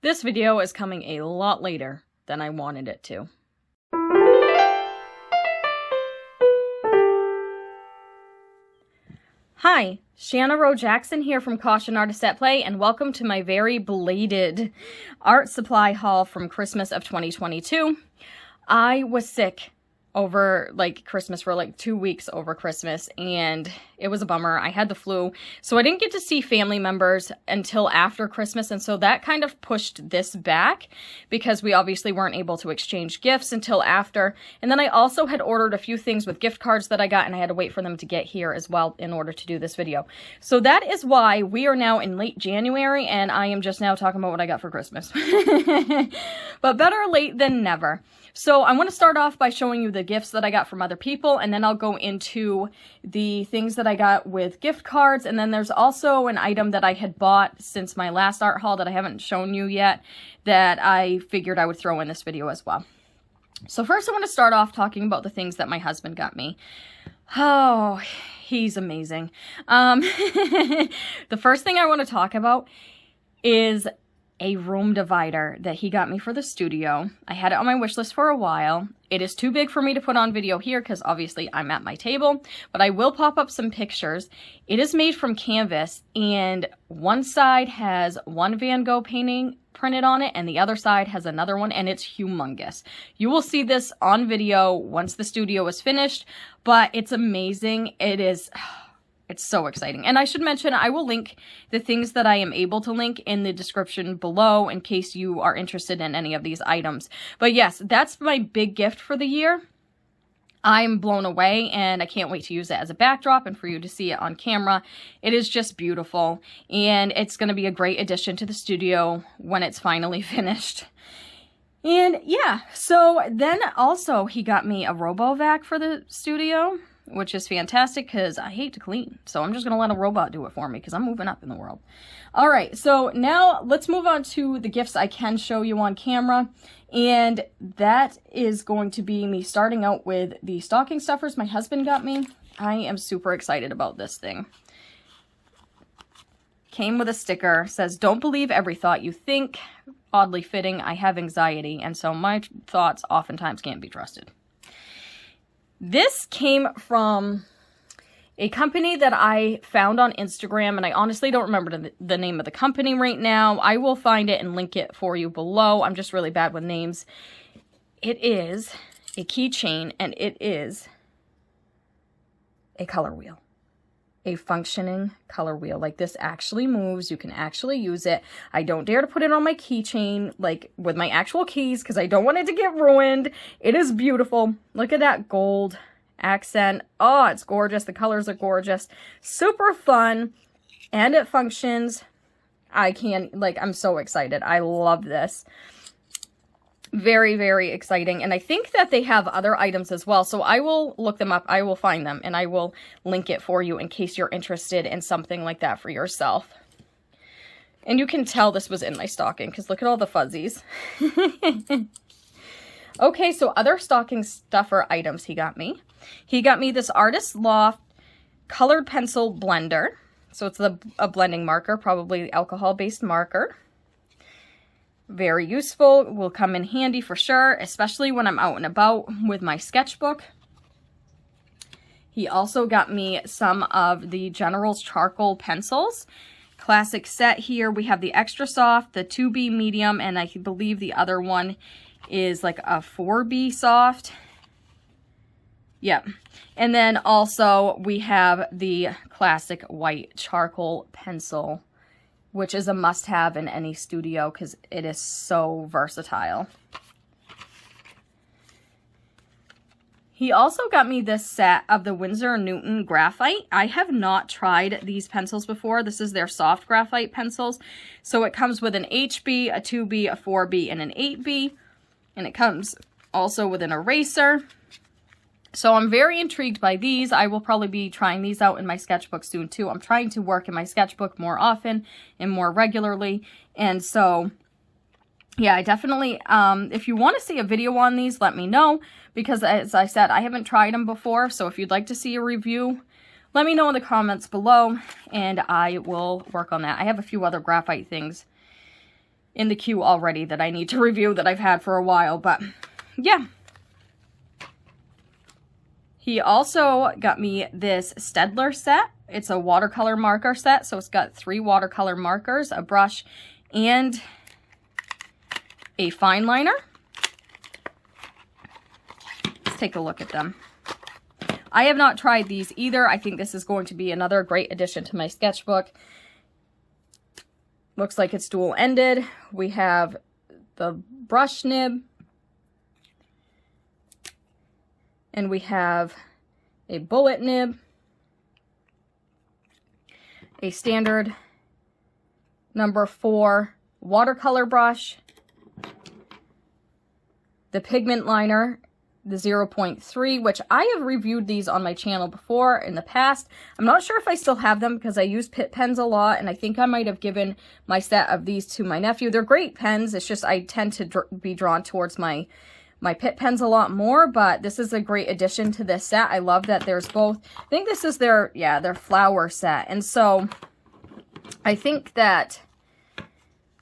This video is coming a lot later than I wanted it to. Hi, Shanna Rowe Jackson here from Caution Artist at Play, and welcome to my very belated art supply haul from Christmas of 2022. I was sick over Christmas for 2 weeks over Christmas, and it was a bummer. I had the flu, so I didn't get to see family members until after Christmas, and so that kind of pushed this back because we obviously weren't able to exchange gifts until after. And then I also had ordered a few things with gift cards that I got, and I had to wait for them to get here as well in order to do this video. So that is why we are now in late January, and I am just now talking about what I got for Christmas. But better late than never. So I want to start off by showing you the gifts that I got from other people, and then I'll go into the things that I got with gift cards, and then there's also an item that I had bought since my last art haul that I haven't shown you yet that I figured I would throw in this video as well. So first I want to start off talking about the things that my husband got me. Oh, he's amazing. The first thing I want to talk about is a room divider that he got me for the studio. I had it on my wish list for a while. It is too big for me to put on video here because obviously I'm at my table, but I will pop up some pictures. It is made from canvas, and one side has one Van Gogh painting printed on it and the other side has another one, and it's humongous. You will see this on video once the studio is finished, but it's amazing. It's so exciting. And I should mention, I will link the things that I am able to link in the description below in case you are interested in any of these items. But yes, that's my big gift for the year. I'm blown away, and I can't wait to use it as a backdrop and for you to see it on camera. It is just beautiful, and it's going to be a great addition to the studio when it's finally finished. And yeah, so then also he got me a RoboVac for the studio, which is fantastic because I hate to clean. So I'm just going to let a robot do it for me because I'm moving up in the world. All right, so now let's move on to the gifts I can show you on camera. And that is going to be me starting out with the stocking stuffers my husband got me. I am super excited about this thing. Came with a sticker, says, "Don't believe every thought you think." Oddly fitting, I have anxiety, and so my thoughts oftentimes can't be trusted. This came from a company that I found on Instagram, and I honestly don't remember the name of the company right now. I will find it and link it for you below. I'm just really bad with names. It is a keychain, and it is a color wheel. A functioning color wheel. Like, this actually moves. You can actually use it. I don't dare to put it on my keychain, with my actual keys, because I don't want it to get ruined. It is beautiful. Look at that gold accent. Oh, it's gorgeous. The colors are gorgeous. Super fun. And it functions. I'm so excited. I love this. Very, very exciting. And I think that they have other items as well. So I will look them up. I will find them and I will link it for you in case you're interested in something like that for yourself. And you can tell this was in my stocking because look at all the fuzzies. Okay, so other stocking stuffer items he got me. He got me this Artist Loft colored pencil blender. So it's a blending marker, probably alcohol-based marker. Very useful, will come in handy for sure, especially when I'm out and about with my sketchbook. He also got me some of the General's charcoal pencils. Classic set here. We have the extra soft, the 2B medium, and I believe the other one is like a 4B soft. Yep. And then also we have the classic white charcoal pencil, which is a must-have in any studio because it is so versatile. He also got me this set of the Winsor & Newton Graphite. I have not tried these pencils before. This is their soft graphite pencils. So it comes with an HB, a 2B, a 4B, and an 8B. And it comes also with an eraser. So I'm very intrigued by these. I will probably be trying these out in my sketchbook soon too. I'm trying to work in my sketchbook more often and more regularly. And so, yeah, I definitely, if you want to see a video on these, let me know. Because as I said, I haven't tried them before. So if you'd like to see a review, let me know in the comments below. And I will work on that. I have a few other graphite things in the queue already that I need to review that I've had for a while, but yeah. He also got me this Staedtler set. It's a watercolor marker set, so it's got 3 watercolor markers, a brush, and a fine liner. Let's take a look at them. I have not tried these either. I think this is going to be another great addition to my sketchbook. Looks like it's dual-ended. We have the brush nib. And we have a bullet nib. A standard number 4 watercolor brush. The pigment liner, the 0.3, which I have reviewed these on my channel before in the past. I'm not sure if I still have them because I use Pitt pens a lot, and I think I might have given my set of these to my nephew. They're great pens. It's just I tend to be drawn towards my Pitt pens a lot more, but this is a great addition to this set. I love that there's both. I think this is their flower set, and so I think that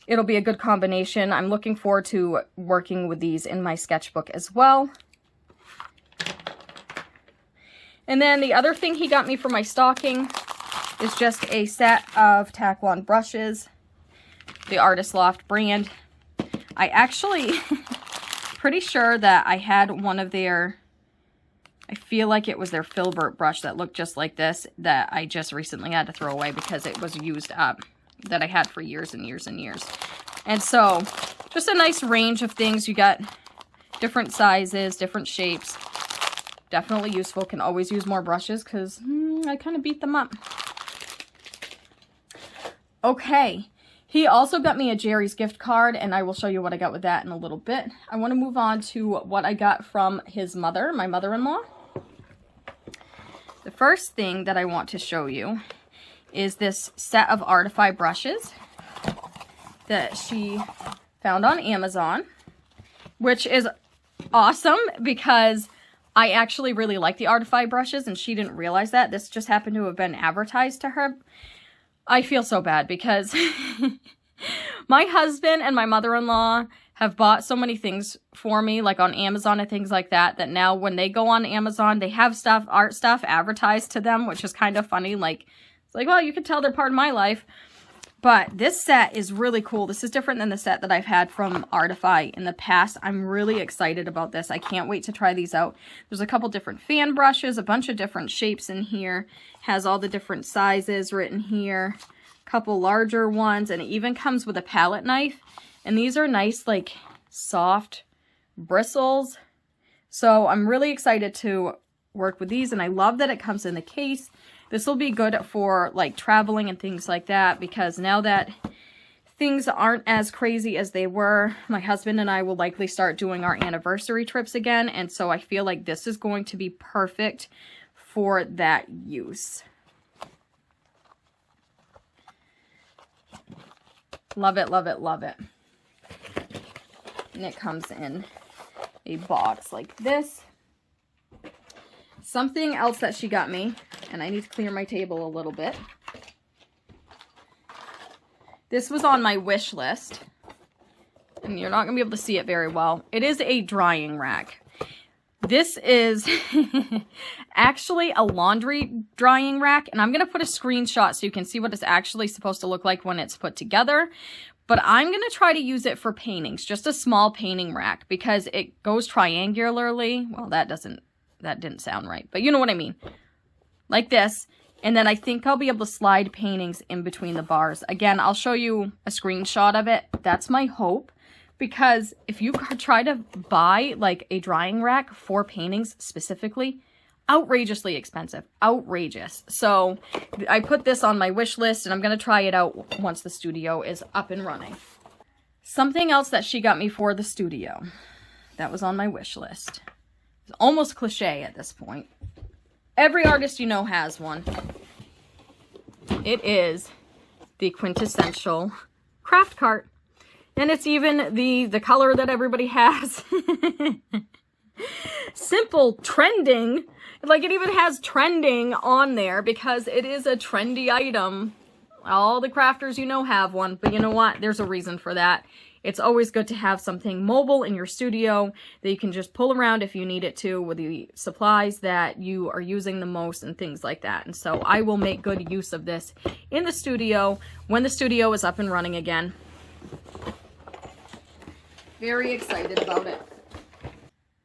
it'll be a good combination. I'm looking forward to working with these in my sketchbook as well. And then the other thing he got me for my stocking is just a set of Taklon brushes, the Artist Loft brand. I actually, pretty sure that I had one of their, I feel like it was their filbert brush that looked just like this that I just recently had to throw away because it was used up, that I had for years and years and years. And so, just a nice range of things. You got different sizes, different shapes. Definitely useful. Can always use more brushes because I kind of beat them up. Okay. He also got me a Jerry's gift card, and I will show you what I got with that in a little bit. I want to move on to what I got from his mother, my mother-in-law. The first thing that I want to show you is this set of Artify brushes that she found on Amazon, which is awesome because I actually really like the Artify brushes, and she didn't realize that. This just happened to have been advertised to her. I feel so bad because my husband and my mother-in-law have bought so many things for me, like on Amazon and things like that, that now when they go on Amazon, they have stuff, art stuff advertised to them, which is kind of funny. Like, it's like, well, you can tell they're part of my life. But this set is really cool. This is different than the set that I've had from Artify in the past. I'm really excited about this. I can't wait to try these out. There's a couple different fan brushes, a bunch of different shapes in here. Has all the different sizes written here. A couple larger ones, and it even comes with a palette knife. And these are nice, like, soft bristles. So I'm really excited to work with these, and I love that it comes in the case. This will be good for like traveling and things like that, because now that things aren't as crazy as they were, my husband and I will likely start doing our anniversary trips again, and so I feel like this is going to be perfect for that use. Love it, love it, love it. And it comes in a box like this. Something else that she got me, and I need to clear my table a little bit. This was on my wish list, and you're not going to be able to see it very well. It is a drying rack. This is actually a laundry drying rack, and I'm going to put a screenshot so you can see what it's actually supposed to look like when it's put together. But I'm going to try to use it for paintings, just a small painting rack, because it goes triangularly. Well, that didn't sound right, but you know what I mean. Like this. And then I think I'll be able to slide paintings in between the bars. Again, I'll show you a screenshot of it. That's my hope. Because if you try to buy like a drying rack for paintings specifically, outrageously expensive. Outrageous. So I put this on my wish list, and I'm going to try it out once the studio is up and running. Something else that she got me for the studio that was on my wish list. It's almost cliche at this point. Every artist you know has one. It is the quintessential craft cart. And it's even the color that everybody has. Simple, trending. Like, it even has trending on there because it is a trendy item. All the crafters you know have one, but you know what? There's a reason for that. It's always good to have something mobile in your studio that you can just pull around if you need it to with the supplies that you are using the most and things like that. And so I will make good use of this in the studio when the studio is up and running again. Very excited about it.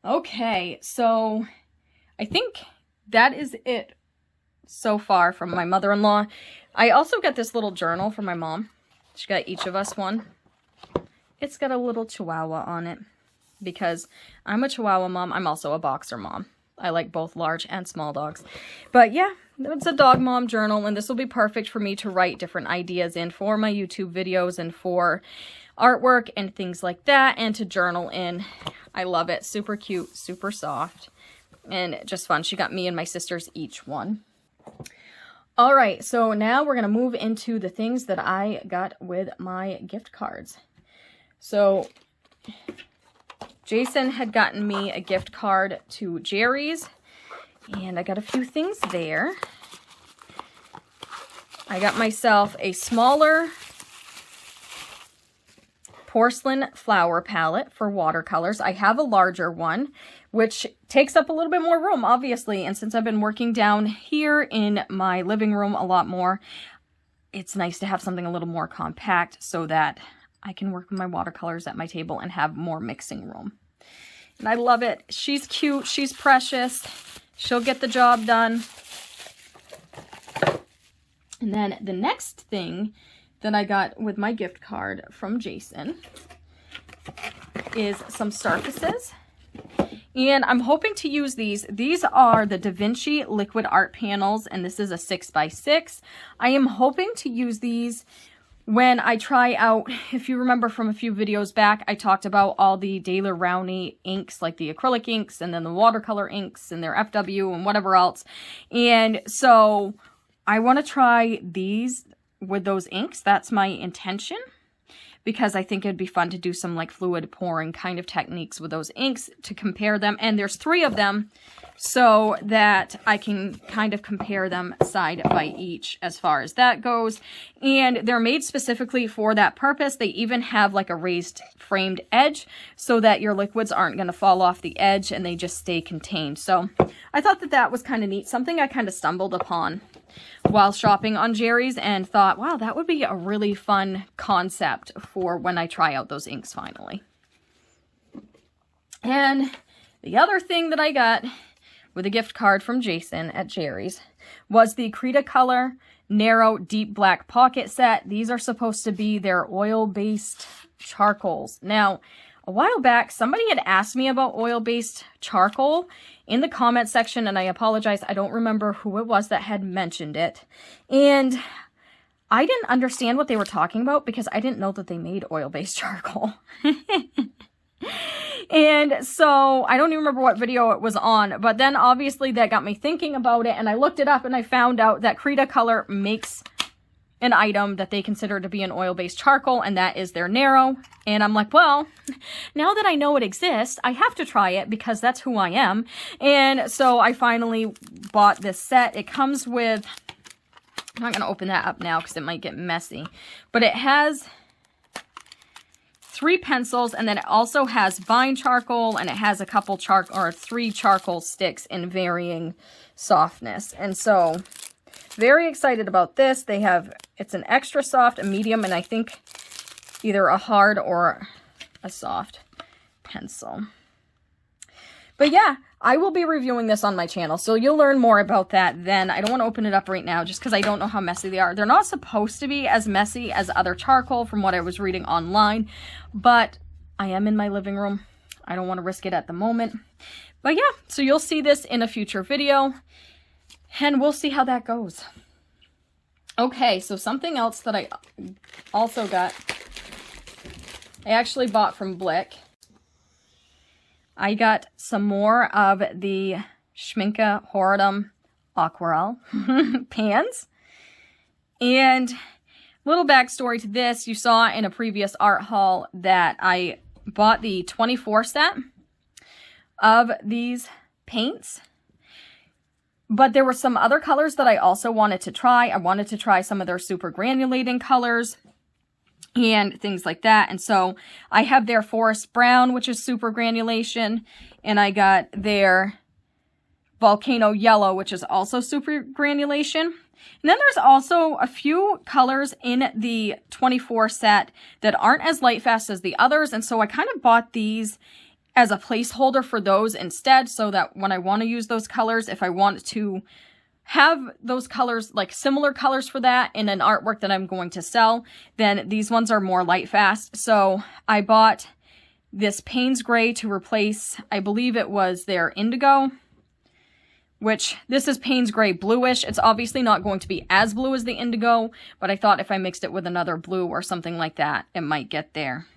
Okay, so I think that is it so far from my mother-in-law. I also got this little journal from my mom. She got each of us one. It's got a little chihuahua on it because I'm a chihuahua mom. I'm also a boxer mom. I like both large and small dogs. But yeah, it's a dog mom journal, and this will be perfect for me to write different ideas in for my YouTube videos and for artwork and things like that, and to journal in. I love it. Super cute, super soft, and just fun. She got me and my sisters each one. All right, so now we're going to move into the things that I got with my gift cards. So Jason had gotten me a gift card to Jerry's, and I got a few things there. I got myself a smaller porcelain flower palette for watercolors. I have a larger one, which takes up a little bit more room, obviously, and since I've been working down here in my living room a lot more, it's nice to have something a little more compact so that I can work with my watercolors at my table and have more mixing room. And I love it. She's cute. She's precious. She'll get the job done. And then the next thing that I got with my gift card from Jason is some Starfaces. And I'm hoping to use these. These are the Da Vinci liquid art panels, and this is a 6x6. I am hoping to use these when I try out, if you remember from a few videos back, I talked about all the Daler Rowney inks, like the acrylic inks and then the watercolor inks and their FW and whatever else. And so I want to try these with those inks. That's my intention, because I think it'd be fun to do some like fluid pouring kind of techniques with those inks to compare them. And there's 3 of them, so that I can kind of compare them side by each as far as that goes. And they're made specifically for that purpose. They even have like a raised framed edge so that your liquids aren't going to fall off the edge and they just stay contained. So I thought that that was kind of neat. Something I kind of stumbled upon while shopping on Jerry's and thought, wow, that would be a really fun concept for when I try out those inks finally. And the other thing that I got with a gift card from Jason at Jerry's was the Cretacolor Narrow Deep Black Pocket Set. These are supposed to be their oil-based charcoals. Now, a while back, somebody had asked me about oil-based charcoal in the comment section, and I apologize, I don't remember who it was that had mentioned it. And I didn't understand what they were talking about because I didn't know that they made oil-based charcoal. And so I don't even remember what video it was on, but then obviously that got me thinking about it, and I looked it up and I found out that Cretacolor makes an item that they consider to be an oil-based charcoal, and that is their Narrow. And I'm like, well, now that I know it exists, I have to try it because that's who I am. And so I finally bought this set. It comes with, I'm not going to open that up now because it might get messy, but it has 3 pencils, and then it also has vine charcoal, and it has a couple 3 charcoal sticks in varying softness. And so very excited about this. They have, it's an extra soft, a medium, and I think either a hard or a soft pencil. But yeah, I will be reviewing this on my channel, so you'll learn more about that then. I don't want to open it up right now just because I don't know how messy they are. They're not supposed to be as messy as other charcoal from what I was reading online, but I am in my living room. I don't want to risk it at the moment. But yeah, so you'll see this in a future video, and we'll see how that goes. Okay, so something else that I also got, I actually bought from Blick. I got some more of the Schminke Horadam Aquarelle pans. And little backstory to this, you saw in a previous art haul that I bought the 24 set of these paints. But there were some other colors that I also wanted to try. I wanted to try some of their super granulating colors and things like that. And so I have their Forest Brown, which is super granulation, and I got their Volcano Yellow, which is also super granulation. And then there's also a few colors in the 24 set that aren't as light fast as the others. And so I kind of bought these as a placeholder for those instead, so that when I want to use those colors, if I want to have those colors, like similar colors for that in an artwork that I'm going to sell, then these ones are more light fast. So I bought this Paynes Gray to replace, I believe it was their Indigo, which this is Paynes Gray Bluish. It's obviously not going to be as blue as the Indigo, but I thought if I mixed it with another blue or something like that, it might get there.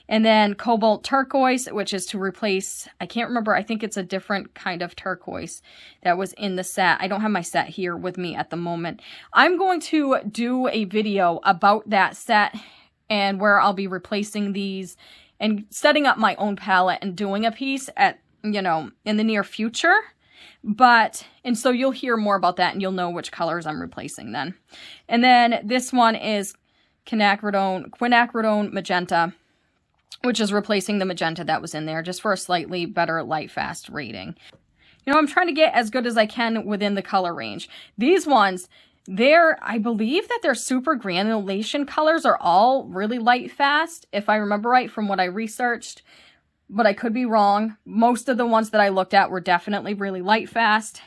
And then Cobalt Turquoise, which is to replace, I can't remember, I think it's a different kind of turquoise that was in the set. I don't have my set here with me at the moment. I'm going to do a video about that set and where I'll be replacing these and setting up my own palette and doing a piece at, you know, in the near future. And so you'll hear more about that and you'll know which colors I'm replacing then. And then this one is Quinacridone Magenta, which is replacing the magenta that was in there, just for a slightly better light fast rating. You know, I'm trying to get as good as I can within the color range. These ones, I believe that their super granulation colors are all really light fast, if I remember right from what I researched, but I could be wrong. Most of the ones that I looked at were definitely really light fast.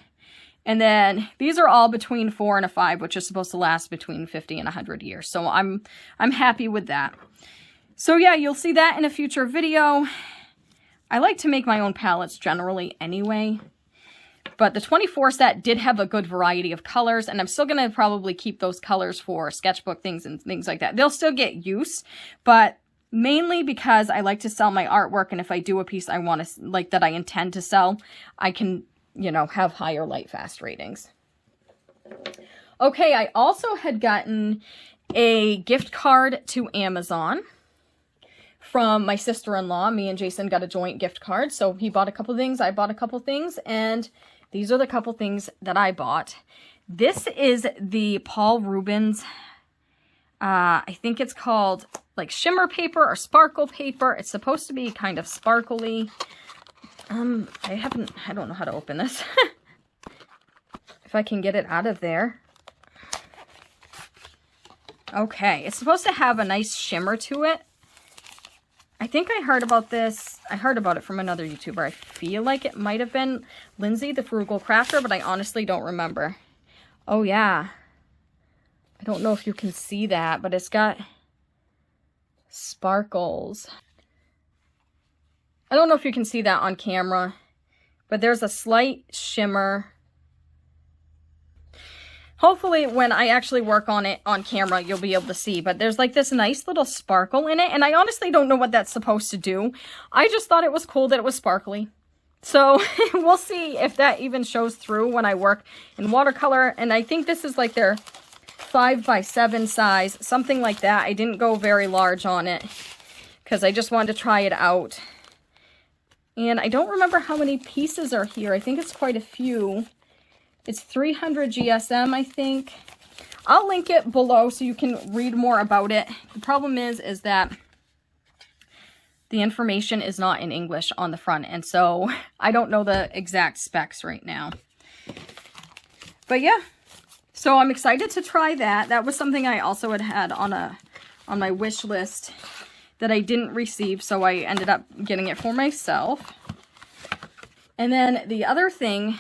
And then these are all between 4 and a 5, which is supposed to last between 50 and 100 years. So I'm happy with that. So yeah, you'll see that in a future video. I like to make my own palettes generally anyway. But the 24 set did have a good variety of colors, and I'm still going to probably keep those colors for sketchbook things and things like that. They'll still get use, but mainly because I like to sell my artwork, and if I do a piece I want to, like, that I intend to sell, I can, you know, have higher light fast ratings. Okay, I also had gotten a gift card to Amazon from my sister-in-law. Me and Jason got a joint gift card. So he bought a couple things, I bought a couple things, and these are the couple things that I bought. This is the Paul Rubens, I think it's called like shimmer paper or sparkle paper. It's supposed to be kind of sparkly. I don't know how to open this. If I can get it out of there. Okay, it's supposed to have a nice shimmer to it. I think I heard about this. I heard about it from another YouTuber. I feel like it might have been Lindsay, the Frugal Crafter, but I honestly don't remember. Oh, yeah. I don't know if you can see that, but it's got sparkles. I don't know if you can see that on camera, but there's a slight shimmer. Hopefully when I actually work on it on camera, you'll be able to see. But there's like this nice little sparkle in it. And I honestly don't know what that's supposed to do. I just thought it was cool that it was sparkly. So we'll see if that even shows through when I work in watercolor. And I think this is like their 5x7 size, something like that. I didn't go very large on it because I just wanted to try it out. And I don't remember how many pieces are here. I think it's quite a few. It's 300 GSM, I think. I'll link it below so you can read more about it. The problem is that the information is not in English on the front, and so I don't know the exact specs right now. But yeah, so I'm excited to try that. That was something I also had on my wish list that I didn't receive, so I ended up getting it for myself. And then the other thing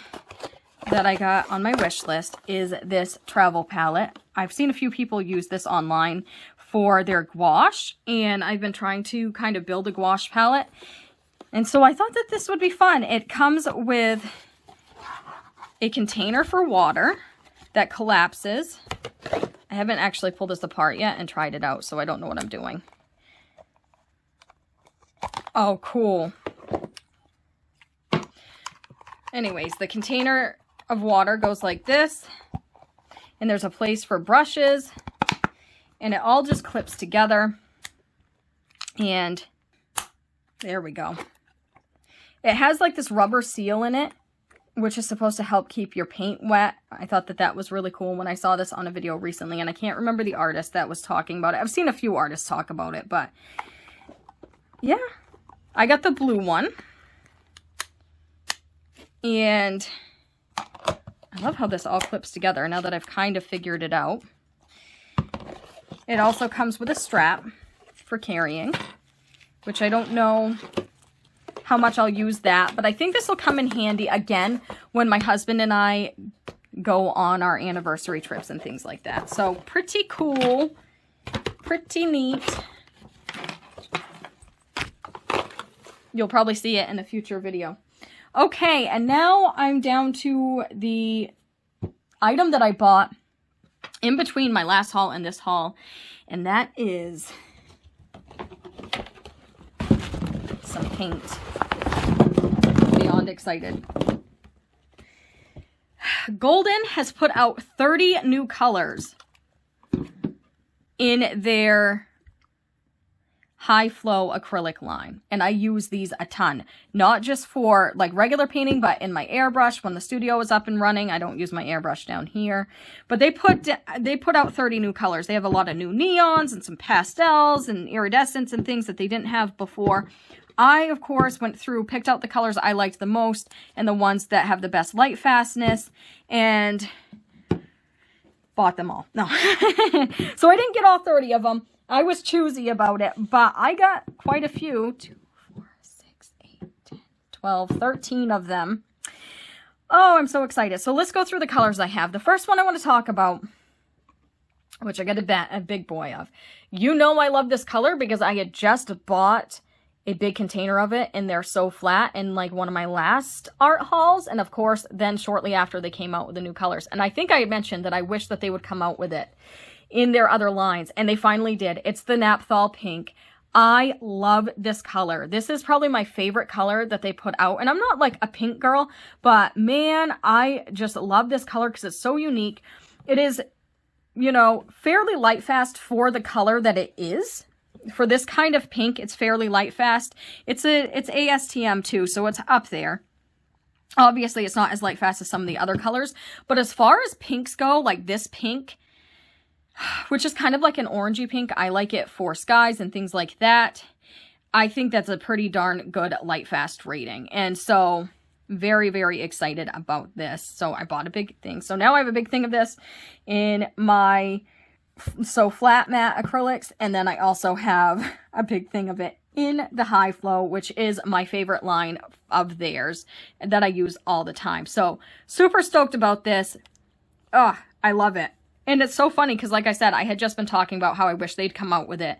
that I got on my wish list is this travel palette. I've seen a few people use this online for their gouache, and I've been trying to kind of build a gouache palette. And so I thought that this would be fun. It comes with a container for water that collapses. I haven't actually pulled this apart yet and tried it out, so I don't know what I'm doing. Oh, cool. Anyways, the container of water goes like this, and there's a place for brushes, and it all just clips together, and there we go. It has like this rubber seal in it, which is supposed to help keep your paint wet. I thought that that was really cool when I saw this on a video recently, and I can't remember the artist that was talking about it. I've seen a few artists talk about it, but yeah. I got the blue one. And I love how this all clips together now that I've kind of figured it out. It also comes with a strap for carrying, which I don't know how much I'll use that, but I think this will come in handy again when my husband and I go on our anniversary trips and things like that. So pretty cool, pretty neat. You'll probably see it in a future video. Okay, and now I'm down to the item that I bought in between my last haul and this haul, and that is some paint. Beyond excited. Golden has put out 30 new colors in their high flow acrylic line, and I use these a ton, not just for like regular painting, but in my airbrush when the studio is up and running. I don't use my airbrush down here, but they put out 30 new colors. They have a lot of new neons and some pastels and iridescence and things that they didn't have before. I, of course, went through, picked out the colors I liked the most and the ones that have the best light fastness, and bought them all. No. So I didn't get all 30 of them. I was choosy about it, but I got quite a few. 2, 4, 6, 8, 10, 12, 13 of them. Oh, I'm so excited. So let's go through the colors I have. The first one I want to talk about, which I got a big boy of. You know I love this color because I had just bought a big container of it, and they're so flat in like one of my last art hauls. And of course, then shortly after they came out with the new colors. And I think I mentioned that I wish that they would come out with it in their other lines, and they finally did. It's the Naphthol Pink. I love this color. This is probably my favorite color that they put out, and I'm not like a pink girl, but man, I just love this color because it's so unique. It is, you know, fairly light fast for the color that it is. For this kind of pink, it's fairly light fast. It's ASTM too, so it's up there. Obviously, it's not as light fast as some of the other colors, but as far as pinks go, like this pink, which is kind of like an orangey pink. I like it for skies and things like that. I think that's a pretty darn good light fast rating. And so very, very excited about this. So I bought a big thing. So now I have a big thing of this in my flat matte acrylics. And then I also have a big thing of it in the high flow, which is my favorite line of theirs that I use all the time. So super stoked about this. Oh, I love it. And it's so funny because, like I said, I had just been talking about how I wish they'd come out with it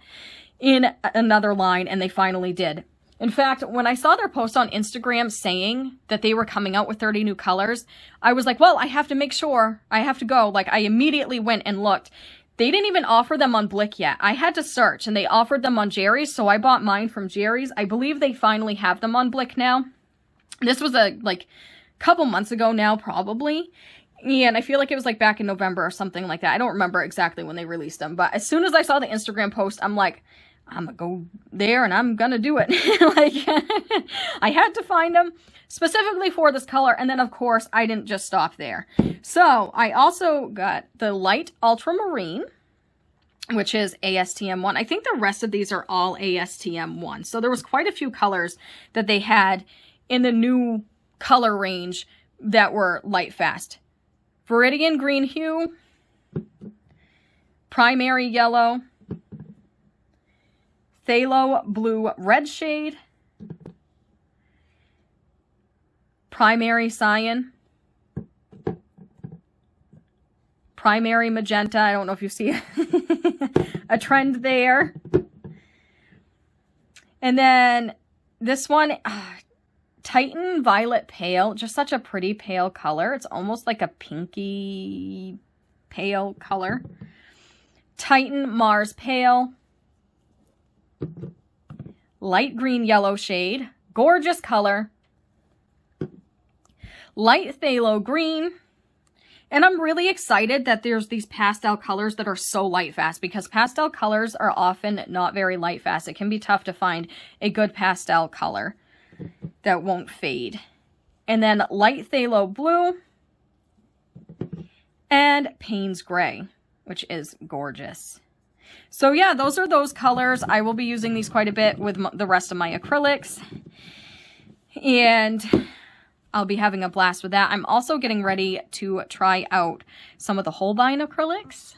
in another line, and they finally did. In fact, when I saw their post on Instagram saying that they were coming out with 30 new colors, I was like, well, I have to make sure. I have to go. Like, I immediately went and looked. They didn't even offer them on Blick yet. I had to search, and they offered them on Jerry's, so I bought mine from Jerry's. I believe they finally have them on Blick now. This was a couple months ago now, probably. Yeah, and I feel like it was like back in November or something like that. I don't remember exactly when they released them. But as soon as I saw the Instagram post, I'm like, I'm going to go there and I'm going to do it. Like, I had to find them specifically for this color. And then, of course, I didn't just stop there. So I also got the Light Ultramarine, which is ASTM 1. I think the rest of these are all ASTM 1. So there was quite a few colors that they had in the new color range that were light fast. Viridian Green Hue, Primary Yellow, Phthalo Blue Red Shade, Primary Cyan, Primary Magenta. I don't know if you see a trend there. And then this one, Titan Violet Pale, just such a pretty pale color. It's almost like a pinky pale color. Titan Mars Pale. Light Green Yellow Shade. Gorgeous color. Light Phthalo Green. And I'm really excited that there's these pastel colors that are so light fast, because pastel colors are often not very light fast. It can be tough to find a good pastel color that won't fade. and then light phthalo blue, and Paynes gray, which is gorgeous. So yeah, those are those colors. I will be using these quite a bit with the rest of my acrylics, and I'll be having a blast with that. I'm also getting ready to try out some of the Holbein acrylics.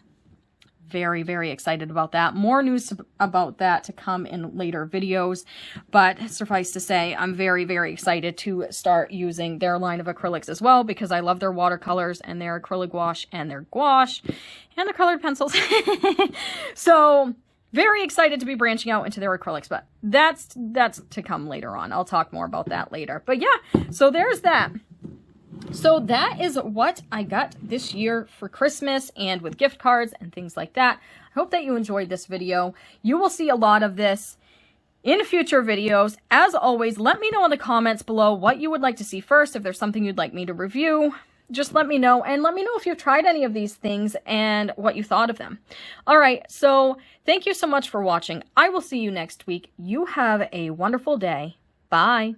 Very, very excited about that. More news about that to come in later videos, but suffice to say, I'm very, very excited to start using their line of acrylics as well, because I love their watercolors and their acrylic gouache and their gouache and the colored pencils. So very excited to be branching out into their acrylics, but that's to come later on. I'll talk more about that later. But yeah, so there's that. So that is what I got this year for Christmas, and with gift cards and things like that. I hope that you enjoyed this video. You will see a lot of this in future videos. As always, let me know in the comments below what you would like to see first. If there's something you'd like me to review, just let me know. And let me know if you've tried any of these things and what you thought of them. All right, so thank you so much for watching. I will see you next week. You have a wonderful day. Bye.